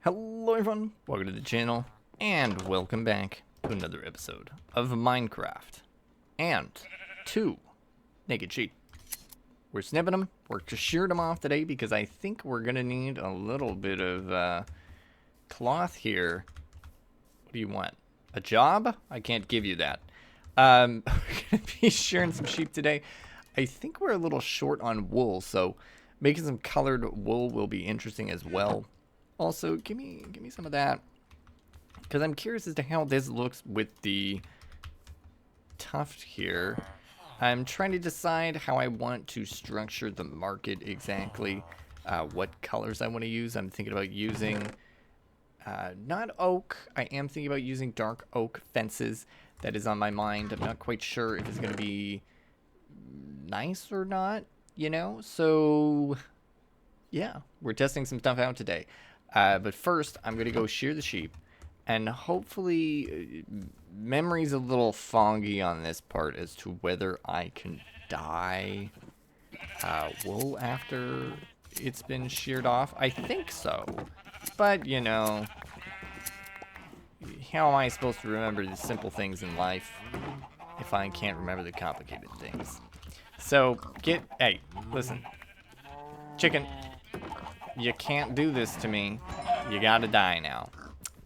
Hello everyone, welcome to the channel, and welcome back to another episode of Minecraft, and two naked sheep. We're snipping them, we're just shearing them off today because I think we're gonna need a little bit of cloth here. What do you want? A job? I can't give you that. We're gonna be shearing some sheep today. I think we're a little short on wool, so making some colored wool will be interesting as well. Also, give me some of that, because I'm curious as to how this looks with the tuft here. I'm trying to decide how I want to structure the market exactly, what colors I want to use. I'm thinking about using not oak. I am thinking about using dark oak fences. That is on my mind. I'm not quite sure if it's going to be nice or not, you know? So, yeah, we're testing some stuff out today. But first, I'm going to go shear the sheep. And hopefully, memory's a little foggy on this part as to whether I can dye wool after it's been sheared off. I think so. But, you know, how am I supposed to remember the simple things in life if I can't remember the complicated things? So, hey, listen. Chicken. You can't do this to me. You gotta die now.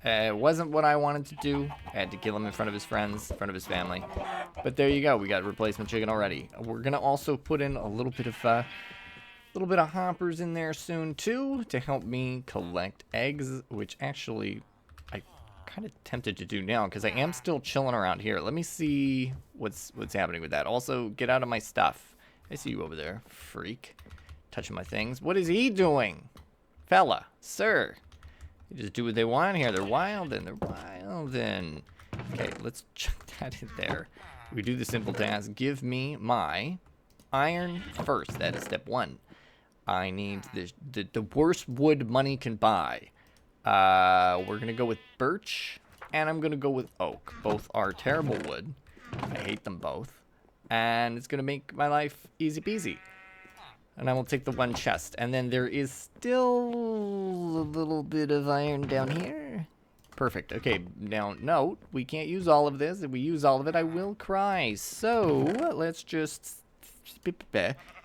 It wasn't what I wanted to do. I had to kill him in front of his friends, in front of his family. But there you go. We got replacement chicken already. We're gonna also put in a little bit of hoppers in there soon too to help me collect eggs, which actually I kind of tempted to do now because I am still chilling around here. Let me see what's happening with that. Also, get out of my stuff. I see you over there, freak. Touching my things. What is he doing? Fella, sir. They just do what they want here. They're wildin'. They're wildin'. Okay, let's chuck that in there. We do the simple task. Give me my iron first. That is step one. I need the worst wood money can buy. We're going to go with birch, and I'm going to go with oak. Both are terrible wood. I hate them both. And it's going to make my life easy peasy. And I will take the one chest. And then there is still a little bit of iron down here. Perfect. Okay, now note, we can't use all of this. If we use all of it, I will cry. So, let's just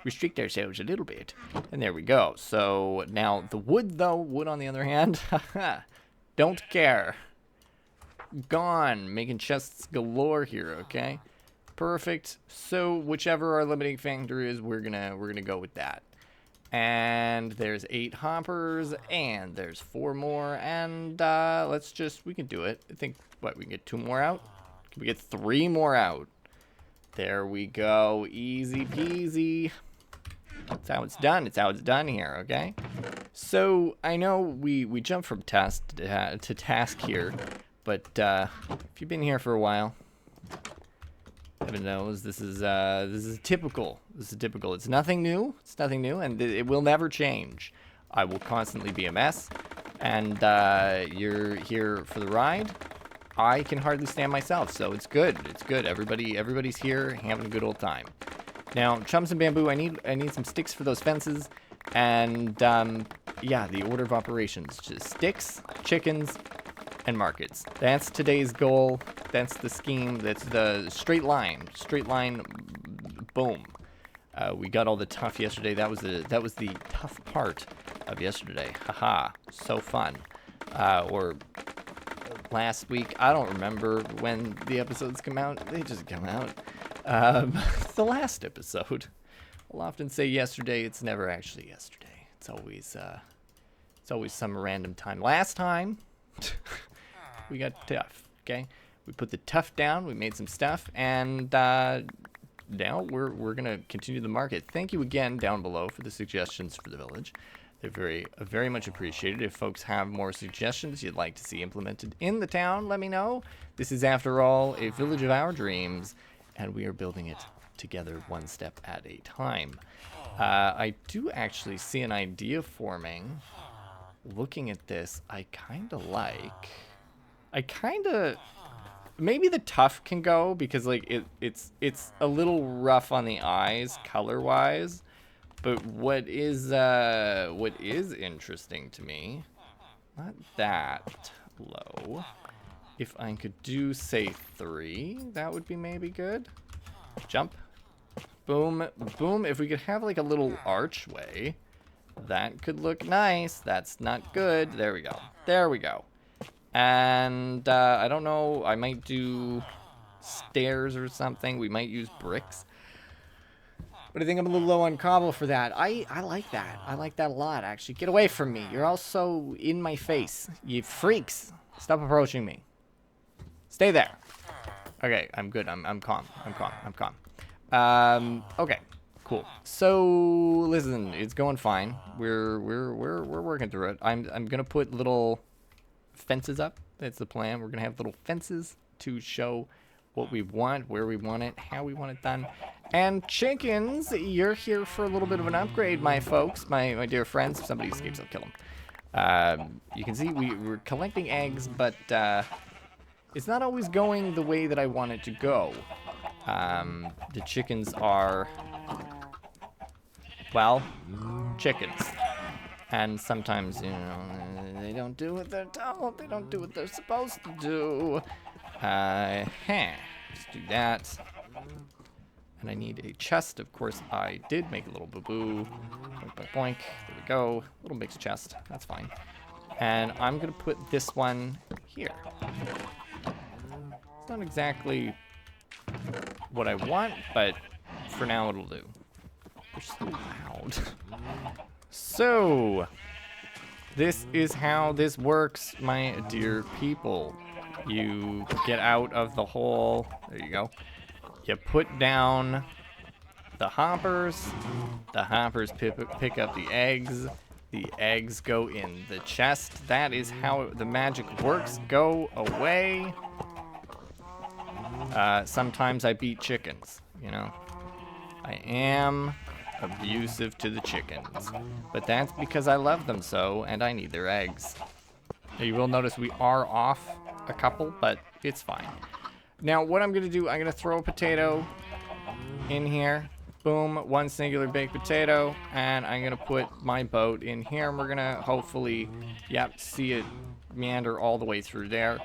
restrict ourselves a little bit. And there we go. So, now the wood, though, wood on the other hand, don't care. Gone. Making chests galore here, okay? Perfect. So whichever our limiting factor is, we're gonna go with that. And there's 8 hoppers, and there's 4 more, and we can do it. I think we can get 2 more out. Can we get 3 more out? There we go. Easy peasy. That's how it's done. It's how it's done here. Okay. So I know we jump from task to task here, but if you've been here for a while, heaven knows this is typical. This is typical. It's nothing new. It's nothing new, and it will never change. I will constantly be a mess, and you're here for the ride. I can hardly stand myself, so it's good. It's good. Everybody's here having a good old time. Now, chums and bamboo. I need some sticks for those fences, and yeah, the order of operations: just sticks, chickens, and markets. That's today's goal. That's the scheme. That's the straight line. Straight line. Boom. We got all the tough yesterday. That was the tough part of yesterday. Haha. So fun. Or last week. I don't remember when the episodes come out. They just come out. The last episode. I'll often say yesterday. It's never actually yesterday. It's always some random time. Last time. We got tough, okay? We put the tough down, we made some stuff, and now we're gonna continue the market. Thank you again down below for the suggestions for the village. They're very much appreciated. If folks have more suggestions you'd like to see implemented in the town, let me know. This is, after all, a village of our dreams, and we are building it together one step at a time. I do actually see an idea forming. Looking at this, maybe the tough can go because like it's a little rough on the eyes color wise, but what is interesting to me not that low. If I could do, say, 3, that would be maybe good. Jump. Boom, boom. If we could have like a little archway, that could look nice. That's not good. There we go. There we go. And I don't know. I might do stairs or something. We might use bricks. But I think I'm a little low on cobble for that. I like that. I like that a lot, actually. Get away from me. You're also in my face. You freaks. Stop approaching me. Stay there. Okay, I'm good. I'm calm. I'm calm. I'm calm. Okay, cool. So listen, it's going fine. We're working through it. I'm gonna put little fences up. That's the plan. We're gonna have little fences to show what we want, where we want it, how we want it done. And chickens, you're here for a little bit of an upgrade, my folks, my dear friends. If somebody escapes, I'll kill them. You can see we're collecting eggs, but it's not always going the way that I want it to go. The chickens are, well, chickens. And sometimes, you know, they don't do what they're told. They don't do what they're supposed to do. Let's do that. And I need a chest. Of course, I did make a little boo-boo. Boink, boink, boink. There we go. Little mixed chest. That's fine. And I'm going to put this one here. It's not exactly what I want, but for now it'll do. They're so loud. So, this is how this works, my dear people. You get out of the hole. There you go. You put down the hoppers. The hoppers pick up the eggs. The eggs go in the chest. That is how the magic works. Go away. Sometimes I beat chickens, you know. I am abusive to the chickens. But that's because I love them so, and I need their eggs. Now, you will notice we are off a couple, but it's fine. Now, what I'm going to do, I'm going to throw a potato in here. Boom, one singular baked potato. And I'm going to put my boat in here. And we're going to hopefully, yep, see it meander all the way through there.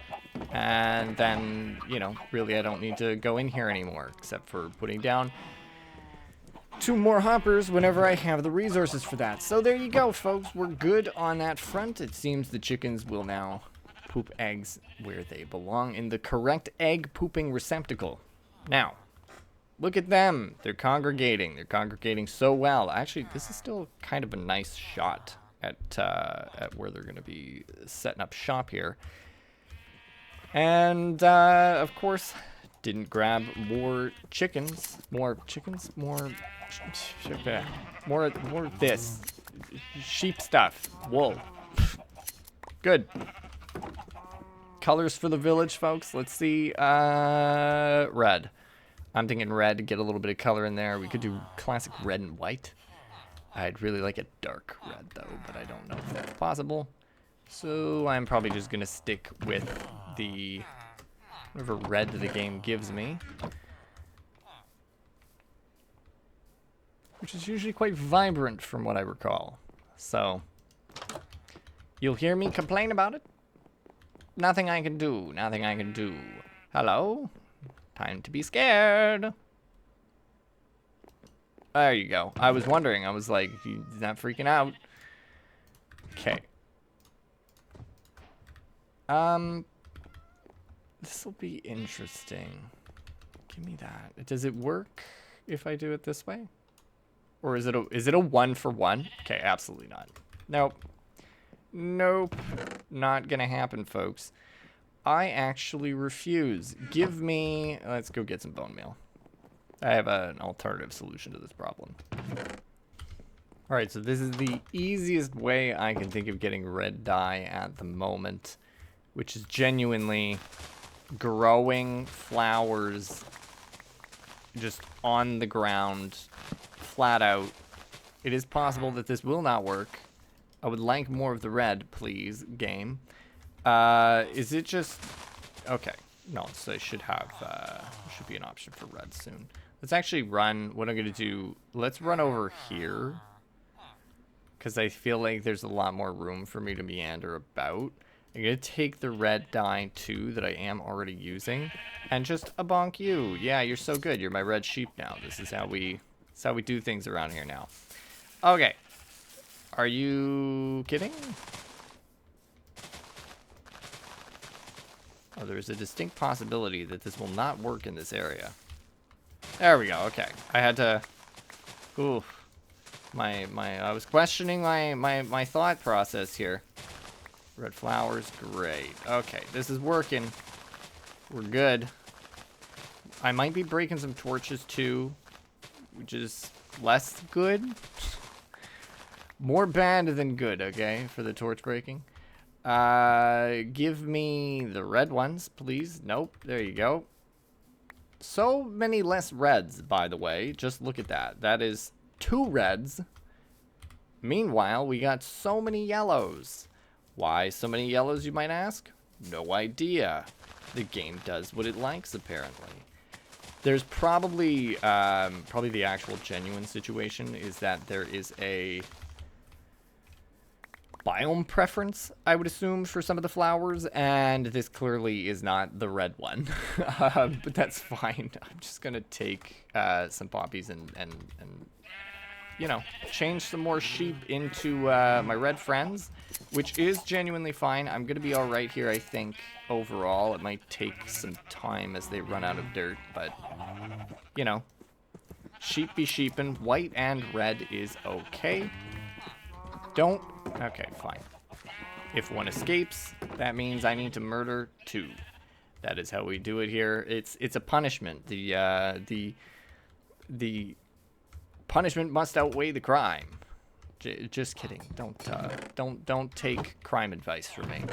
And then, you know, really I don't need to go in here anymore, except for putting down 2 more hoppers whenever I have the resources for that. So there you go, folks. We're good on that front. It seems the chickens will now poop eggs where they belong, in the correct egg pooping receptacle. Now, look at them. They're congregating. They're congregating so well. Actually, this is still kind of a nice shot at where they're going to be setting up shop here. And, of course, didn't grab more chickens. More chickens? More of this. Sheep stuff. Wool. Good. Colors for the village, folks. Let's see. Red. I'm thinking red to get a little bit of color in there. We could do classic red and white. I'd really like a dark red, though, but I don't know if that's possible. So I'm probably just going to stick with the whatever red the game gives me, which is usually quite vibrant from what I recall. So you'll hear me complain about it. Nothing I can do. Nothing I can do. Hello? Time to be scared. There you go. I was wondering. I was like, he's not freaking out. Okay. This will be interesting. Give me that. Does it work if I do it this way? Or is it a 1-for-1? Okay, absolutely not. Nope. Nope. Not gonna happen, folks. I actually refuse. Give me... Let's go get some bone meal. I have an alternative solution to this problem. Alright, so this is the easiest way I can think of getting red dye at the moment, which is genuinely growing flowers just on the ground, flat out. It is possible that this will not work. I would like more of the red, please, game. Is it just... Okay. No, so I should have... should be an option for red soon. Let's actually run... What I'm going to do... Let's run over here. because I feel like there's a lot more room for me to meander about. I'm going to take the red dye, too, that I am already using, and just bonk you. Yeah, you're so good. You're my red sheep now. This is how we do things around here now. Okay. Are you kidding? Oh, there's a distinct possibility that this will not work in this area. There we go. Okay. I had to... Ooh. I was questioning my thought process here. Red flowers, great. Okay, this is working. We're good. I might be breaking some torches too, which is less good. More bad than good, okay, for the torch breaking. Give me the red ones, please. Nope, there you go. So many less reds, by the way. Just look at that. That is 2 reds. Meanwhile, we got so many yellows. Why so many yellows, you might ask? No idea. The game does what it likes, apparently. There's probably the actual genuine situation is that there is a biome preference, I would assume, for some of the flowers, and this clearly is not the red one. But that's fine. I'm just gonna take some poppies and you know, change some more sheep into my red friends, which is genuinely fine. I'm gonna be all right here, I think, overall. It might take some time as they run out of dirt, but, you know, sheep be sheepin'. White and red is okay. Don't... Okay, fine. If one escapes, that means I need to murder 2. That is how we do it here. It's a punishment. The punishment must outweigh the crime. Just kidding. Don't take crime advice from me.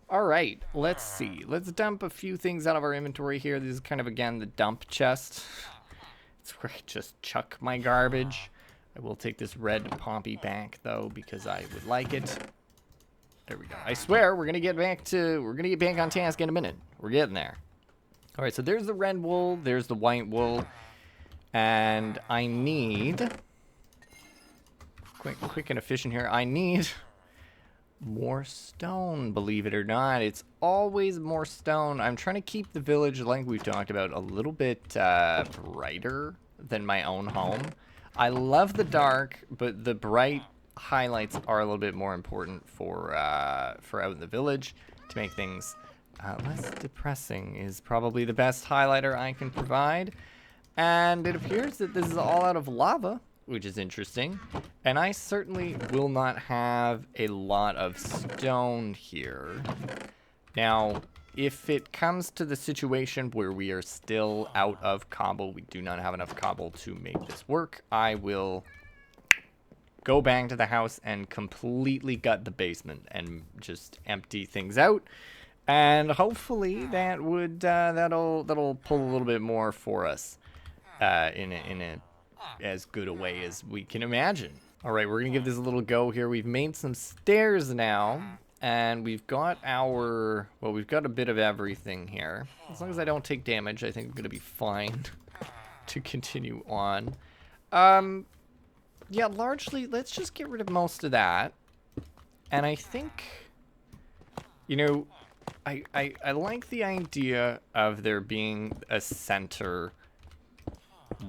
All right, let's see. Let's dump a few things out of our inventory here. This is kind of, again, the dump chest. It's where I just chuck my garbage. I will take this red poppy back, though, because I would like it. There we go. I swear we're gonna get back on task in a minute. We're getting there. All right, so there's the red wool. There's the white wool. And I need, quick and efficient here, I need more stone, believe it or not. It's always more stone. I'm trying to keep the village, like we've talked about, a little bit brighter than my own home. I love the dark, but the bright highlights are a little bit more important for out in the village to make things less depressing is probably the best highlighter I can provide. And it appears that this is all out of lava, which is interesting. And I certainly will not have a lot of stone here. Now, if it comes to the situation where we are still out of cobble, we do not have enough cobble to make this work, I will go back to the house and completely gut the basement and just empty things out. And hopefully that would that'll pull a little bit more for us. In a as good a way as we can imagine. All right, we're gonna give this a little go here. We've made some stairs now, and we've got we've got a bit of everything here. As long as I don't take damage, I think I'm gonna be fine to continue on. Yeah, largely, let's just get rid of most of that. And I think, you know, I like the idea of there being a center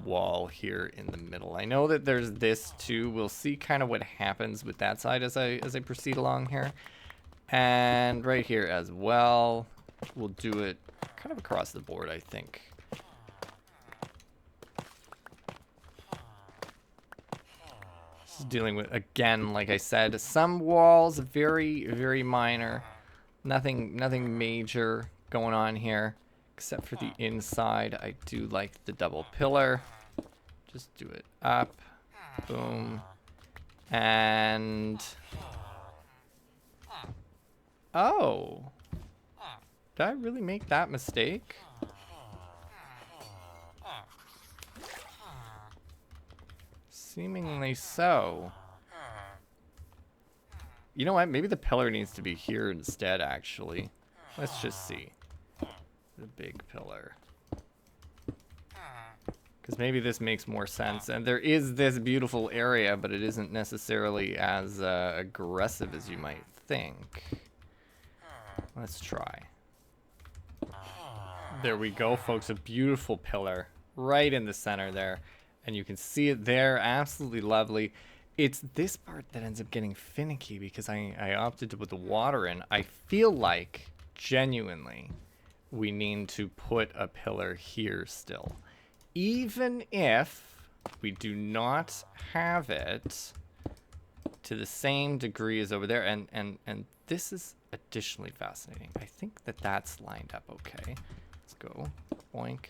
wall here in the middle. I know that there's this too. We'll see kind of what happens with that side as I proceed along here. And right here as well. We'll do it kind of across the board, I think. This is dealing with, again, like I said, some walls, very, very minor. Nothing major going on here. Except for the inside, I do like the double pillar. Just do it up, boom, and oh, did I really make that mistake? Seemingly so. You know what? Maybe the pillar needs to be here instead, actually. Let's just see. The big pillar. Because maybe this makes more sense. And there is this beautiful area, but it isn't necessarily as aggressive as you might think. Let's try. There we go, folks. A beautiful pillar right in the center there. And you can see it there. Absolutely lovely. It's this part that ends up getting finicky because I opted to put the water in. I feel like, genuinely, we need to put a pillar here still. Even if we do not have it to the same degree as over there. And this is additionally fascinating. I think that that's lined up okay. Let's go. Boink.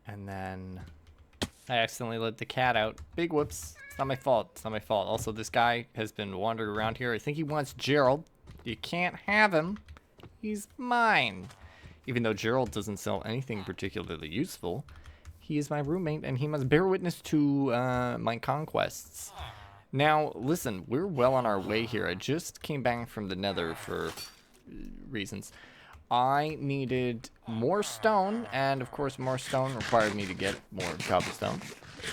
And then I accidentally let the cat out. Big whoops. It's not my fault. It's not my fault. Also, this guy has been wandering around here. I think he wants Gerald. You can't have him. He's mine. Even though Gerald doesn't sell anything particularly useful, he is my roommate, and he must bear witness to my conquests. Now, listen, we're well on our way here. I just came back from the Nether for reasons. I needed more stone, and of course more stone required me to get more cobblestone.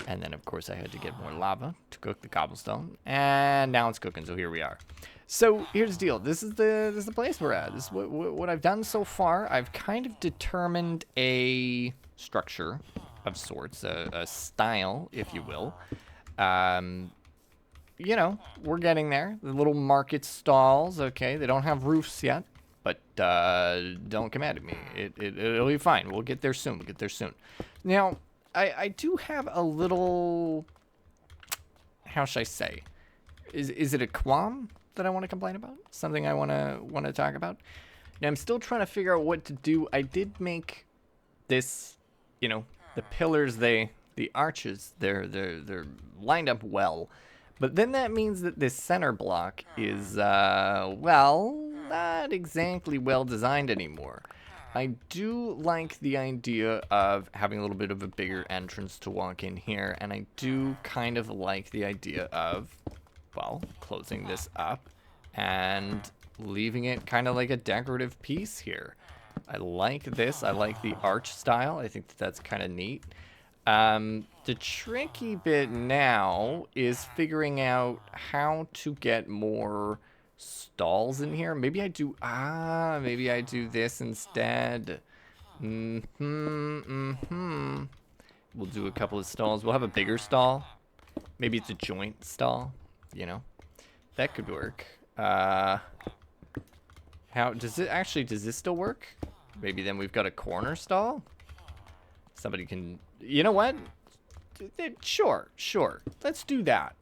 And then of course I had to get more lava to cook the cobblestone, and now it's cooking, so here we are. So here's the deal. This is the place we're at. This is what I've done so far. I've kind of determined a structure of sorts, a style, if you will. You know, we're getting there. The little market stalls, okay, they don't have roofs yet. But don't come at me. It'll be fine. We'll get there soon. We'll get there soon. Now, I do have a little... How should I say? Is it a qualm that I want to complain about? Something I want to talk about? Now, I'm still trying to figure out what to do. I did make this, you know, the pillars, the arches, they're lined up well. But then that means that this center block is, well, not exactly well designed anymore. I do like the idea of having a little bit of a bigger entrance to walk in here, and I do kind of like the idea of, well, closing this up and leaving it kind of like a decorative piece here. I like this. I like the arch style. I think that that's kind of neat. The tricky bit now is figuring out how to get more stalls in here. Maybe I do this instead. We'll do a couple of stalls. We'll have a bigger stall. Maybe it's a joint stall, you know. That could work. How does this still work? Maybe then we've got a corner stall. Somebody can, you know what? Sure. Let's do that.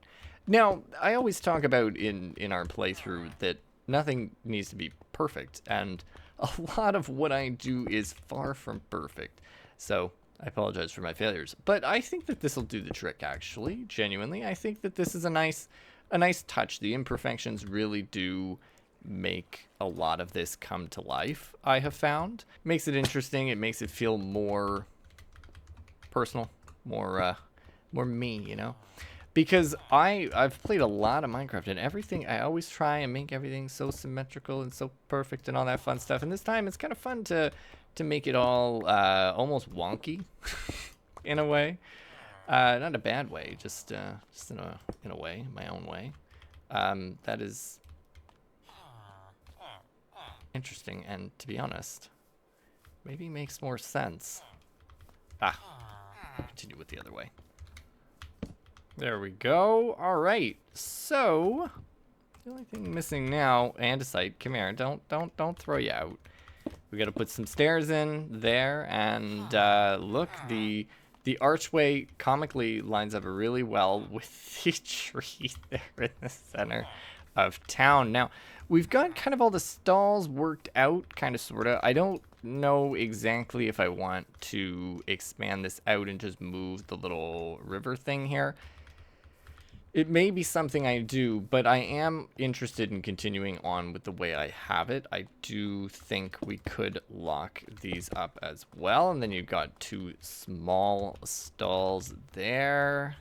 Now, I always talk about in our playthrough that nothing needs to be perfect, and a lot of what I do is far from perfect. So, I apologize for my failures. But I think that this will do the trick, actually, genuinely. I think that this is a nice touch. The imperfections really do make a lot of this come to life, I have found. Makes it interesting. It makes it feel more personal, more me, you know? Because I've played a lot of Minecraft, and everything, I always try and make everything so symmetrical and so perfect and all that fun stuff. And this time it's kind of fun to make it all almost wonky in a way. Not a bad way, just in a way, my own way. That is interesting, and to be honest, maybe makes more sense. Continue with the other way. There we go. All right. So the only thing missing now, andesite. Come here. Don't throw you out. We got to put some stairs in there, and look, the archway comically lines up really well with the tree there in the center of town. Now, we've got kind of all the stalls worked out, kind of, sort of. I don't know exactly if I want to expand this out and just move the little river thing here. It may be something I do, but I am interested in continuing on with the way I have it. I do think we could lock these up as well. And then you've got two small stalls there.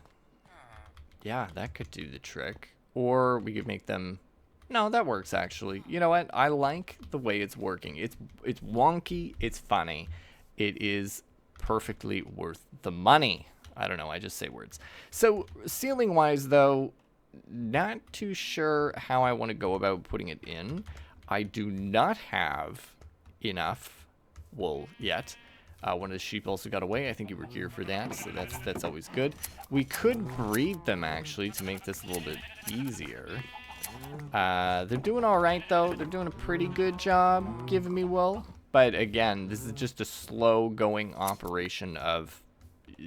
Yeah, that could do the trick. Or we could make them... No, that works, actually. You know what? I like the way it's working. It's wonky. It's funny. It is perfectly worth the money. I don't know, I just say words. So ceiling-wise, though, not too sure how I want to go about putting it in. I do not have enough wool yet. One of the sheep also got away. I think you were here for that, so that's always good. We could breed them, actually, to make this a little bit easier. They're doing all right, though. They're doing a pretty good job giving me wool. But again, this is just a slow-going operation of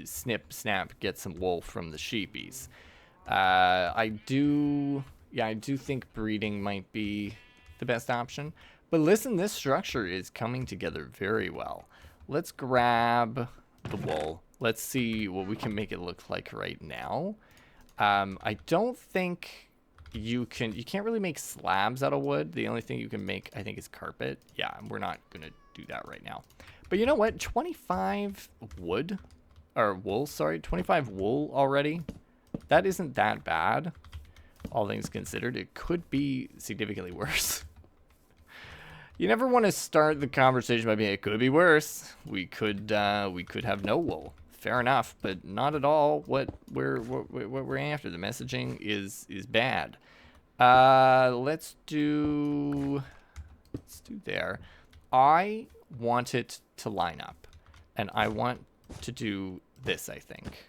snip, snap, get some wool from the sheepies. I do think breeding might be the best option. But listen, this structure is coming together very well. Let's grab the wool. Let's see what we can make it look like right now. I don't think you can't really make slabs out of wood. The only thing you can make, I think, is carpet. Yeah, we're not gonna do that right now. But you know what? 25 wood, or wool, sorry, 25 wool already. That isn't that bad, all things considered. It could be significantly worse. You never want to start the conversation by being, it could be worse. We could have no wool. Fair enough, but not at all what we're after. The messaging is bad. Let's do there. I want it to line up, and I want to do this, I think.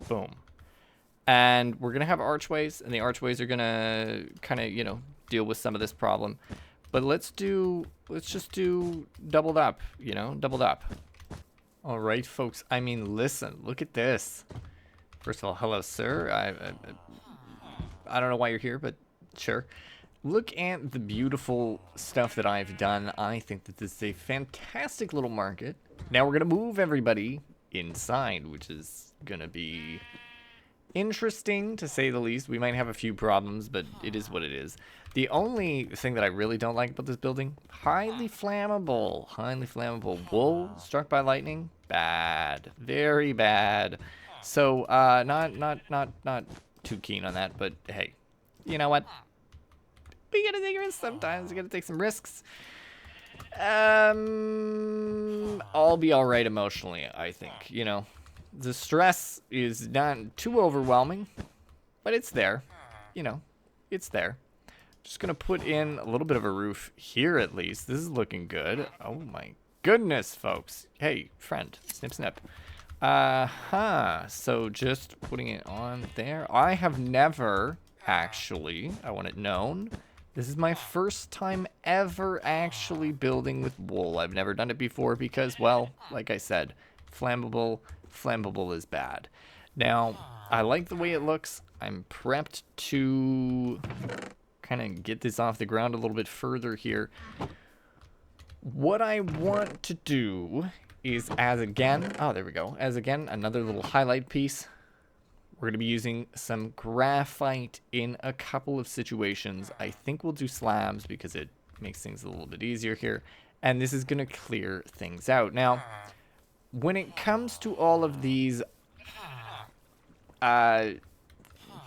Boom. And we're going to have archways, and the archways are going to kind of, you know, deal with some of this problem. But let's just do doubled up, you know, doubled up. All right, folks. I mean, listen, look at this. First of all, hello, sir. I don't know why you're here, but sure. Look at the beautiful stuff that I've done. I think that this is a fantastic little market. Now we're going to move everybody inside, which is going to be interesting, to say the least. We might have a few problems, but it is what it is. The only thing that I really don't like about this building, highly flammable. Highly flammable. Wool struck by lightning? Bad. Very bad. So, not too keen on that, but hey, you know what? We gotta take risks sometimes. We gotta take some risks. I'll be alright emotionally, I think. You know, the stress is not too overwhelming, but it's there. You know, it's there. Just gonna put in a little bit of a roof here at least. This is looking good. Oh my goodness, folks. Hey, friend, snip snip. So just putting it on there. I have never actually, I want it known, this is my first time ever actually building with wool. I've never done it before because, well, like I said, flammable is bad. Now, I like the way it looks. I'm prepped to kind of get this off the ground a little bit further here. What I want to do is, as again, another little highlight piece. We're going to be using some graphite in a couple of situations. I think we'll do slabs because it makes things a little bit easier here. And this is going to clear things out. Now, when it comes to all of these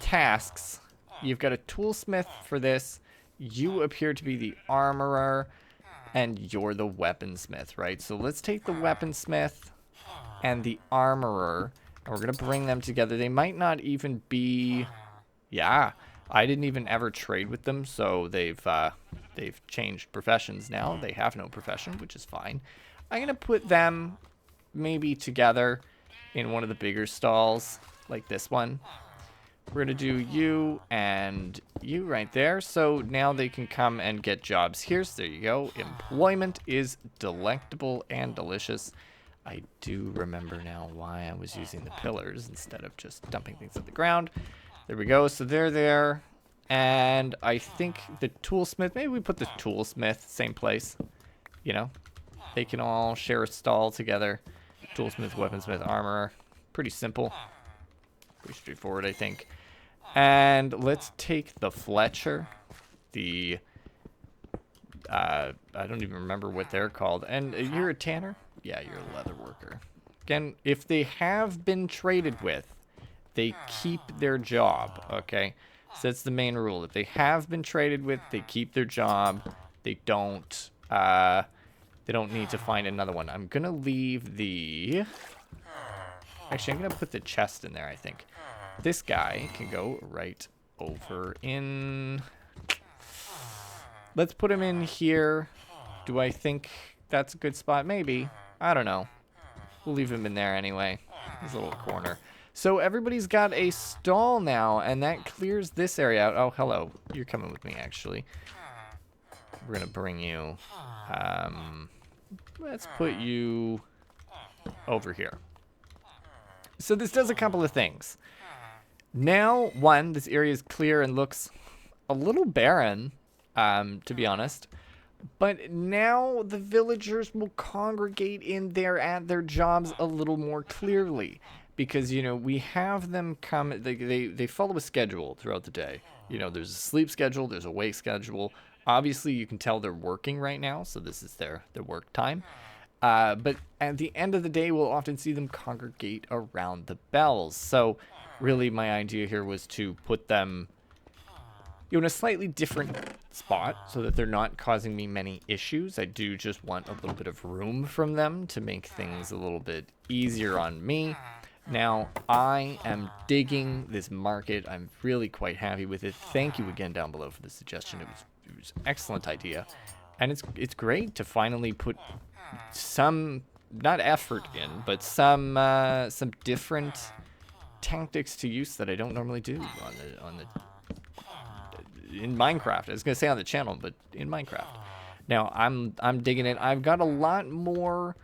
tasks, you've got a toolsmith for this. You appear to be the armorer, and you're the weaponsmith, right? So let's take the weaponsmith and the armorer, and we're going to bring them together. They might not even be... Yeah, I didn't even ever trade with them, so they've changed professions now. They have no profession, which is fine. I'm going to put them maybe together in one of the bigger stalls, like this one. We're going to do you and you right there. So now they can come and get jobs here. So there you go. Employment is delectable and delicious. I do remember now why I was using the pillars instead of just dumping things on the ground. There we go. So they're there. And I think the toolsmith, maybe we put the toolsmith same place. You know, they can all share a stall together. Toolsmith, weaponsmith, armorer. Pretty simple. Pretty straightforward, I think. And let's take the Fletcher. The, I don't even remember what they're called. And you're a tanner? Yeah, you're a leather worker. Again, if they have been traded with, they keep their job, okay? So that's the main rule. If they have been traded with, they keep their job. They don't They don't need to find another one. I'm going to leave the... Actually, I'm going to put the chest in there, I think. This guy can go right over in... Let's put him in here. Do I think that's a good spot? Maybe. I don't know. We'll leave him in there anyway. His little corner. So everybody's got a stall now, and that clears this area out. Oh, hello. You're coming with me, actually. We're going to bring you... let's put you over here. So this does a couple of things. Now, one, this area is clear and looks a little barren, to be honest. But now the villagers will congregate in there at their jobs a little more clearly. Because, you know, we have them come, they follow a schedule throughout the day. You know, there's a sleep schedule, there's a wake schedule. Obviously, you can tell they're working right now, so this is their work time. But at the end of the day, we'll often see them congregate around the bells. So really my idea here was to put them in a slightly different spot so that they're not causing me many issues. I do just want a little bit of room from them to make things a little bit easier on me. Now, I am digging this market. I'm really quite happy with it. Thank you again down below for the suggestion. It was an excellent idea. And it's great to finally put some, not effort in, but some different tactics to use that I don't normally do in Minecraft. I was gonna say on the channel, but in Minecraft. Now I'm digging it. I've got a lot more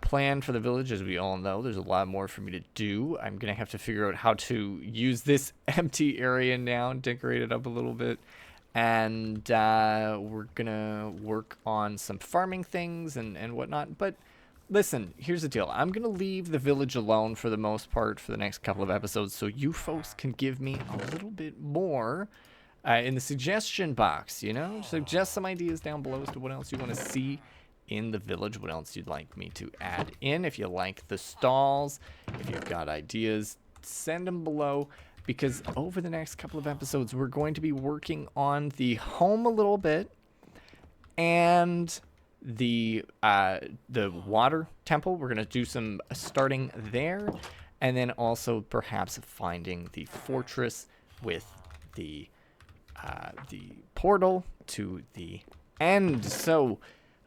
planned for the village, as we all know. There's a lot more for me to do. I'm gonna have to figure out how to use this empty area now and decorate it up a little bit. And we're gonna work on some farming things and whatnot. But listen, here's the deal. I'm gonna leave the village alone for the most part for the next couple of episodes, so you folks can give me a little bit more in the suggestion box. You know, suggest some ideas down below as to what else you want to see in the village, what else you'd like me to add in. If you like the stalls, if you've got ideas, send them below. Because over the next couple of episodes, we're going to be working on the home a little bit, and the water temple. We're going to do some starting there, and then also perhaps finding the fortress with the portal to the end. So,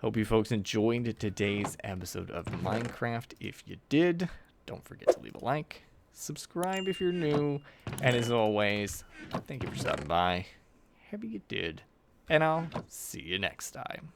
hope you folks enjoyed today's episode of Minecraft. If you did, don't forget to leave a like. Subscribe if you're new, and as always, thank you for stopping by. Happy you did, and I'll see you next time.